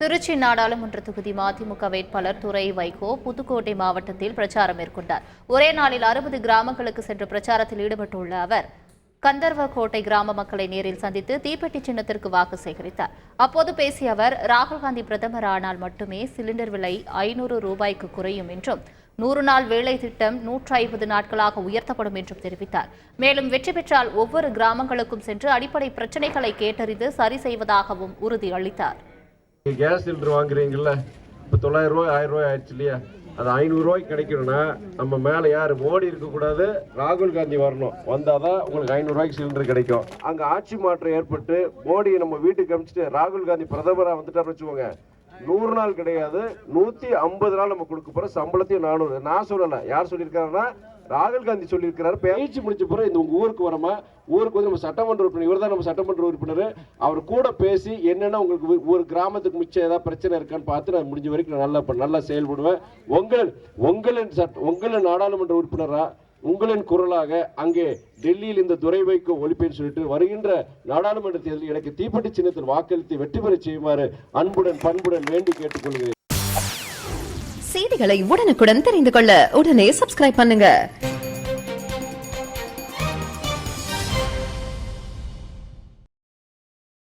திருச்சி நாடாளுமன்ற தொகுதி மதிமுக வேட்பாளர் துரை வைகோ புதுக்கோட்டை மாவட்டத்தில் பிரச்சாரம் மேற்கொண்டார். ஒரே நாளில் 60 கிராமங்களுக்கு சென்று பிரச்சாரத்தில் ஈடுபட்டுள்ள அவர் கந்தர்வக்கோட்டை கிராம மக்களை நேரில் சந்தித்து தீப்பெட்டி சின்னத்திற்கு வாக்கு சேகரித்தார். அப்போது பேசிய அவர், ராகுல் காந்தி பிரதமர் ஆனால் மட்டுமே சிலிண்டர் விலை 500 ரூபாய்க்கு குறையும் என்றும் 100 நாள் வேலை திட்டம் 150 நாட்களாக உயர்த்தப்படும் என்றும் தெரிவித்தார். மேலும் வெற்றி பெற்றால் ஒவ்வொரு கிராமங்களுக்கும் சென்று அடிப்படை பிரச்சினைகளை கேட்டறிந்து சரி செய்வதாகவும் உறுதியளித்தார். கேஸ் சிலிண்டர் வாங்குறீங்கல்ல, இப்போ 900 ரூபாய் 1000 ரூபாய் ஆயிடுச்சு இல்லையா? அது 500 ரூபாய்க்கு கிடைக்கணும்னா நம்ம மேலே யார் மோடி இருக்கக்கூடாது, ராகுல் காந்தி வரணும். வந்தாதான் உங்களுக்கு 500 ரூபாய்க்கு சிலிண்டர் கிடைக்கும். அங்கே ஆட்சி மாற்றம் ஏற்பட்டு மோடியை நம்ம வீட்டுக்கு அனுப்பிச்சிட்டு ராகுல் காந்தி பிரதமராக வந்துட்டார் வச்சுக்கோங்க, 100 நாள் கிடையாது 150 நாள் நம்ம கொடுக்க போற சம்பளத்தையும் 400. நான் சொல்லல, யார் சொல்லியிருக்காருன்னா ராகுல் காந்தி சொல்லியிருக்கிறாரு. பேச்சு முடிச்ச பிறகு இந்த உங்க ஊருக்கு வரமா, ஊருக்கு வந்து நம்ம சட்டமன்ற உறுப்பினர், இவர் தான் நம்ம சட்டமன்ற உறுப்பினர், அவர் கூட பேசி என்னென்ன உங்களுக்கு ஒரு கிராமத்துக்கு மிச்சம் ஏதாவது பிரச்சனை இருக்கான்னு பார்த்து நான் முடிஞ்ச வரைக்கும் நான் நல்லா செயல்படுவேன். உங்களின் நாடாளுமன்ற உறுப்பினரா உங்களின் குரலாக அங்கே டெல்லியில் இந்த துரை வைகோ ஒழிப்பேன்னு சொல்லிட்டு வருகின்ற நாடாளுமன்ற தேர்தலில் எனக்கு தீப்பெட்டி சின்னத்தில் வாக்களித்து வெற்றி பெற செய்யுமாறு அன்புடன் பண்புடன் வேண்டி கேட்டுக்கொள்கிறேன். செய்திகளை உடனுக்குடன் தெரிந்து கொள்ள உடனே சப்ஸ்கிரைப் பண்ணுங்க.